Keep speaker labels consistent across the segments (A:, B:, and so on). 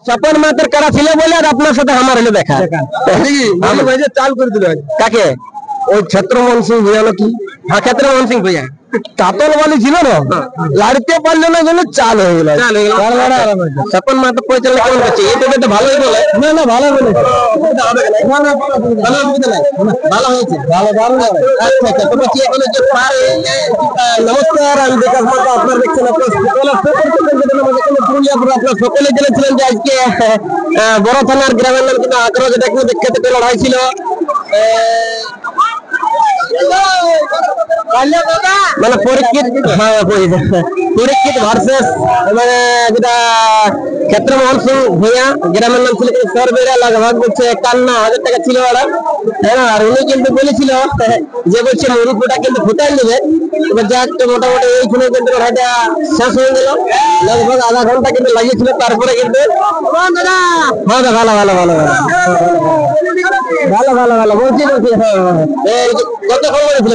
A: স্বপন মাতের কারা ছিল বলে আর আপনার সাথে আমার হলো দেখা চাল করে দিল কাকে ওই ক্ষেত্রমোহন সিং ভূঁইয়া নাকি হ্যাঁ ক্ষেত্রমোহন সিং ভূঁইয়া কাতল বালি ছিল না লাড়তে পারলো না জন্য চাল হয়ে গেল স্বপন মাতো পরিচালনা কেমন করছে এই তো ভালোই বলে না ভালো বলে ভালো হয়েছে আচ্ছা আচ্ছা তো বলছি এখন যে নমস্কার আমি বিকাশ মাতো আপনার দেখছেন আপনার সকলে জেনেছিলেন যে আজকে বড় থানার গ্রামের নাম কিন্তু আগ্রহ যেটা কিন্তু বিখ্যাত একটা লড়াই ছিল মানে পরীক্ষিত ভার্সেস মানে যেটা ক্ষেত্রমোহন সিং ভূঁইয়া গ্রামের নাম ছিল সরবেরা লগভগ বলছে 51,000 টাকা ছিল ওরা হ্যাঁ আর উনি কিন্তু বলেছিল যে বলছে মুরুপুটা কিন্তু ফুটাই নেবে এবার যাক মোটামুটি এইখানে কিন্তু লড়াইটা শেষ হয়ে গেল লগভগ আধা ঘন্টা কিন্তু লাগিয়েছিল তারপরে কিন্তু ভালো ভালো ভালো ভালো ভালো ভালো ভালো বলছি কত খবর ছিল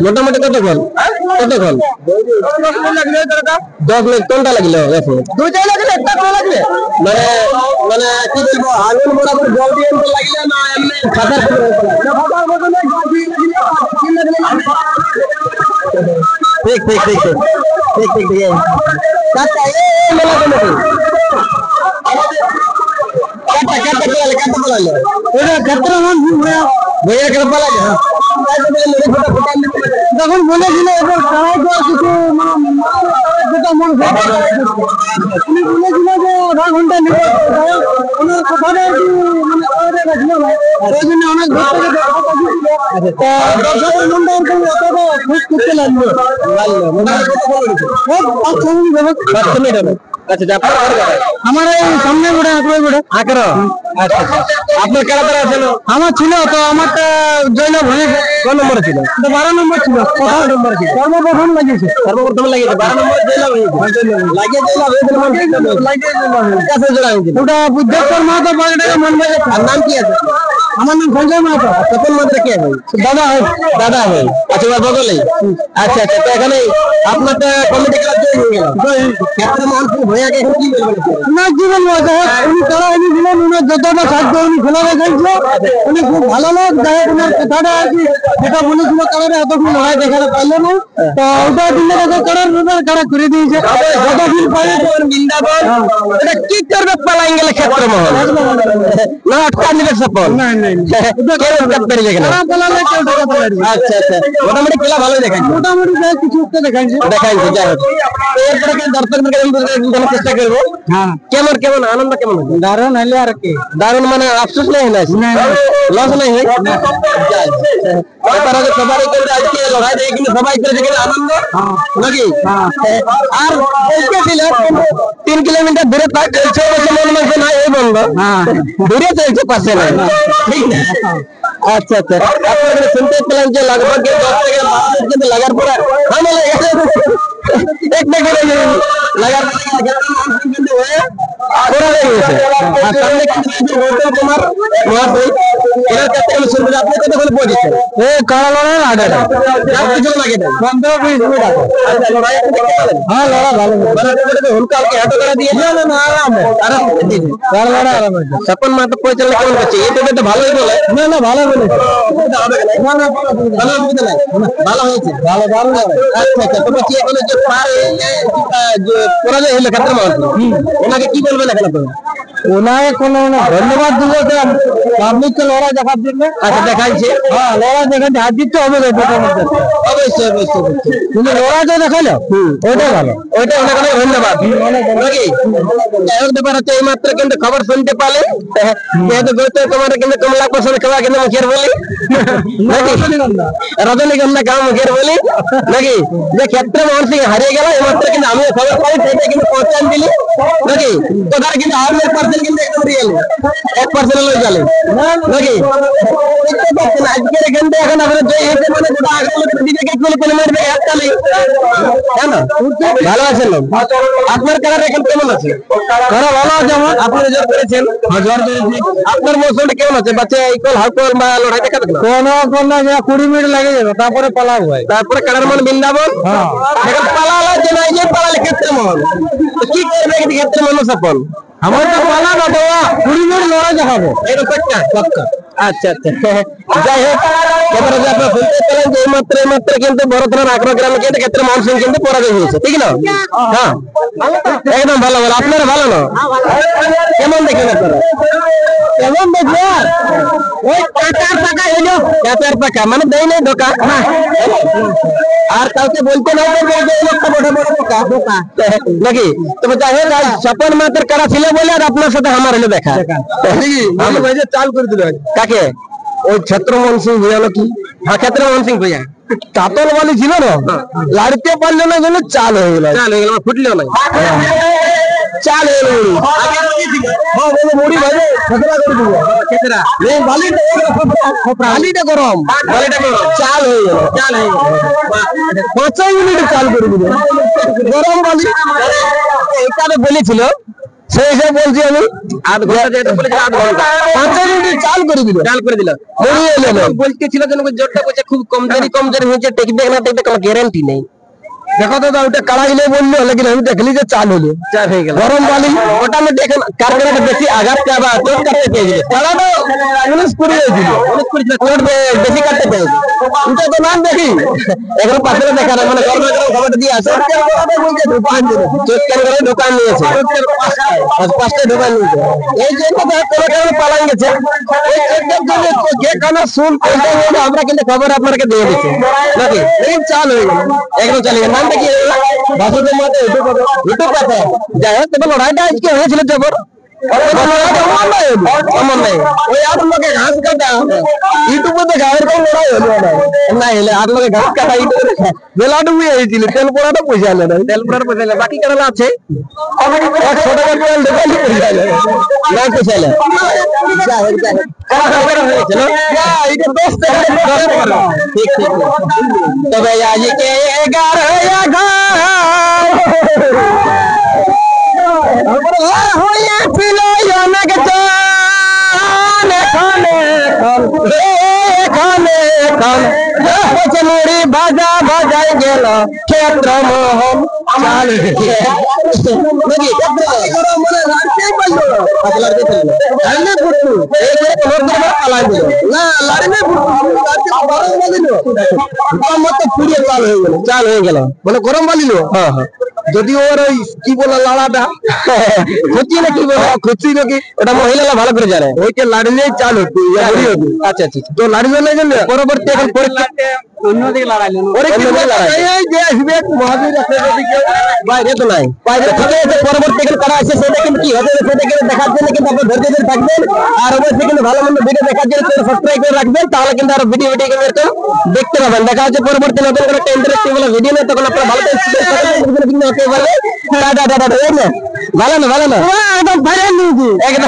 A: মোটামুটি কতক্ষণ 10 মিনিট কোনটা লাগলো দুইটাই লাগলো একটা করে লাগবে মানে মানে কি বলবো আগুন বরাবর জল দিয়ে লাগলে না এমনি খাতার ঠিক ঠিক ঠিক ঠিক ঠিক ঠিক কাটা এই মেলা কোনটা তখন বলেছিল এবার খাওয়াই দেওয়া কিছু উনি বলেছিল যে আধা ঘন্টা নেবে ওনার কথাটা ওই জন্য অনেক খুব করতে লাগলো আমার এই সামনে গোড়া আঁকড়ো আচ্ছা আপনার কারা ছিল আমার ছিল তো আমারটা জয়লাভ হয়ে কোন নম্বর ছিল 12 নম্বর ছিল সর্বপ্রথম লাগিয়েছে 12 নম্বর জয়লাভ হয়েছে ওটা বুদ্ধেশ্বর মাহাতো আর নাম কি আছে আমার নাম সঞ্জয় মাহাতো তখন মাত্র কে দাদা হয় আচ্ছা বদলে আচ্ছা আচ্ছা তো এখানে আপনারটা কমিটি ক্লাব জয়েন হয়ে গেল ক্ষেত্রমোহন সিং ভূঁইয়াকে এখন কি বলবেন না জীবন উনি তারা উনি ছিলেন উনার যতটা সাহায্য উনি খেলারে গেছিল উনি খুব ভালো লোক যাই ওনার কথাটা আছে যেটা বলেছিল কারণে এতক্ষণ লড়াই দেখাতে পারলো না তো ওটা দিলে করার ব্যাপার কারা করে দিয়েছে যতদিন পারে বৃন্দাবন এটা কি করবে পালাই গেলে ক্ষেত্রমোহন না আটকা নিবে সফল না না আচ্ছা আচ্ছা মোটামুটি খেলা ভালোই দেখাচ্ছে মোটামুটি কিছু দেখাচ্ছে যাই হোক এরপরে দর্শকদের চেষ্টা করবো কেমন কেমন আনন্দ কেমন দারুণ হলে আর কি দারুণ মানে আফসোস নেই না লস নেই সবাই করে আজকে লড়াই দেখে কিন্তু সবাই করে আনন্দ নাকি আর 3 কিলোমিটার দূরে চলছে মন মাঝে না এই বন্ধ দূরে চলছে পাশে না ঠিক না আচ্ছা আচ্ছা আপনারা শুনতে পেলেন যে লগভগ 10 থেকে 12 মিনিট কিন্তু লাগার পরে একটা করে লাগার কিন্তু হয়ে করে গেছে আর সামনে কিন্তু গৌতম কুমার মহাশয় এর কাছে আমি শুনতে আপনি কতক্ষণ পৌঁছেছেন এই কারা লড়াই আড়াটা কিছু লাগে না 15-20 মিনিট আছে আচ্ছা লড়াই হ্যাঁ লড়া ভালো মানে হুলকা কে হাঁটো করে দিয়ে না না আরাম দিয়েছে কারা লড়াই আরাম আছে স্বপন মাতো পরিচালনা কেমন করছে এই তো ভালোই বলে না ভালো বলে ভালো হয়েছে ভালো দারুণ আচ্ছা আচ্ছা তো বলছি এখন যে পার পরাজয় হলো ক্ষেত্রমোহন ওনাকে কি বলবেন এখন আপনি ওনাকে কোনো ধন্যবাদ দিব পাবলিককে লড়াই দেখার জন্য আচ্ছা দেখাইছে হ্যাঁ লড়াই দেখাতে হাত দিতে হবে অবশ্যই অবশ্যই কিন্তু লড়াই তো দেখালো ওইটাই ভালো ওইটা অনেক অনেক ধন্যবাদ নাকি ব্যাপার হচ্ছে এই মাত্র কিন্তু খবর শুনতে পারলে যেহেতু গৌতম কুমার কিন্তু কমলা পছন্দ খাওয়া কিন্তু মুখের বলি রজনীগন্ধা খাওয়া মুখের বলি নাকি যে ক্ষেত্রমোহন সিং হারিয়ে গেল এই মাত্র কিন্তু আমি খবর পাই সেটা কিন্তু পৌঁছান দিলি নাকি তোদের কিন্তু আর 1% কিন্তু একদম রিয়েল 1% লই গেল নাকি আজকের এখান থেকে এখন আমরা যে এসে মানে গোটা আগলে দিকে কোন কোন মারবে একটা নেই কেন ভালো আছেন আপনার কালার এখন কেমন আছে কারা ভালো আছে আমার আপনি রেজাল্ট করেছেন হাজার আপনার মৌসুমটা কেমন আছে বাচ্চা ইকুয়াল হাউকল বা লড়াই দেখা দেখলো কোন না 20 মিনিট লাগে যাবে তারপরে পালাবো ভাই তারপরে কালার মান বৃন্দাবন হ্যাঁ এখন পালালা যে নাই যে পালালে ক্ষেত্রে মহল কি করবে ক্ষেত্রে মানুষ আপন আমার তো পালা না বাবা 20 মিনিট লড়াই দেখাবো এটা পাক্কা পাক্কা আচ্ছা আচ্ছা যাই হোক এবারে যে আপনারা শুনতে পেলেন যে মাত্র কিন্তু বড় ধরনের আগ্রহ গ্রামে ক্ষেত্রে মানুষ কিন্তু পরাজয় হয়েছে ঠিক না হ্যাঁ একদম ভালো ভালো আপনারা ভালো না কেমন দেখেন আপনারা কেমন দেখবেন ওই কাটার টাকা এলো কাটার টাকা মানে দেয় নাই ধোকা আর কাউকে বলতে নাই একটা বড় বড় ধোকা নাকি তবে যাই হোক স্বপন মাত্র কারা ছিল বলে আর আপনার সাথে আমার হলো দেখা আমি ভাই চাল করে দিল কাকে ওই ক্ষেত্রমোহন সিং ভূয়া নাকি হ্যাঁ ক্ষেত্রমোহন সিং ভূয়া কাতল বালি ছিল না লাড়তে পারলো না জন্য চাল হয়ে গেল ফুটলো না চাল হয়ে গেল মুড়ি ভাজে খেতরা করে দিব খেতরা এই বালিটা গরম চাল হয়ে গেল 5 মিনিটে চাল করে দিল গরম বালি এখানে বলেছিল সেই হিসাবে বলছি আমি 8 ঘন্টা যেটা বলেছিল 8 ঘন্টা 5 মিনিটে চাল করে দিল বলতেছিল যেন জোরটা কইছে খুব কমজোরি হয়েছে টেকবে না টেকবে কোনো গ্যারান্টি নেই দেখো দাদা ওটা কাড়াইলে বললো লেকিন আমি দেখলি যে চাল হলো চাল হয়ে গেল গরম বালি ওটা আমি দেখেন কারখানাটা বেশি আঘাত পাবা তো কাটতে পেয়েছিল কাড়াটা 19-20 হয়েছিল 19-20 বেশি কাটতে পেয়েছিল ওটা তো নাম দেখি এখন পাশে দেখা না মানে খবরটা দিয়ে আসে দোকান নিয়েছে 5টা দোকান নিয়েছে এই জন্য কোনো কারণে পালান গেছে যে কানা শুন আমরা কিন্তু খবর আপনাকে দিয়ে দিচ্ছি নাকি এই চাল হয়ে গেল একদম চালিয়ে গেল নামটা কি বাসুদেব মাতে ইউটিউব পাতে যাই হোক তবে লড়াইটা আজকে হয়েছিল জবর ওই আট লোকে ঘাস কাটা ইউটিউবে তো ঘাসের কম লড়াই হলো না এলে আট লোকে ঘাস কাটা ইউটিউবে বেলাটু হয়েছিল তেল পোড়াটা পয়সা আনে তেল পোড়াটা পয়সা আনে বাকি কারণ আছে 100 টাকা তেল দোকান না পয়সা আনে ঠিক ঠিক তবে আজকে 11 হয়েছিল অনেক মুড়ি বাজা বাজাই গেল ক্ষেত্র মোহন চাল হয়ে গেল মানে গরম বালিল হ্যাঁ হ্যাঁ যদি ওর ওই কি বলে লাড়াটা খুচি নাকি খুচি নাকি ওটা মহিলারা ভালো করে জানে ওইটা লাড়িলেই চাল হতো আচ্ছা আচ্ছা তো লাড়ি জানে জন্য পরবর্তী এখন পরীক্ষা অন্যদিকে লাড়াইলেন বাইরে তো নাই পরবর্তী করা আছে সেটা কিন্তু কি হবে সেটা কিন্তু দেখার জন্য কিন্তু আপনার ধৈর্য ধরে থাকবেন আর অবশ্যই কিন্তু ভালো মন্দ ভিডিও দেখার জন্য সাবস্ক্রাইব করে রাখবেন তাহলে কিন্তু আরো ভিডিও এরকম দেখতে পাবেন দেখা হচ্ছে পরবর্তী নতুন কোনো একটা ইন্টারেস্টিং ভিডিও নিয়ে তখন আপনারা ভালো ভালো না একদম ভাইরাল নিউজ একদম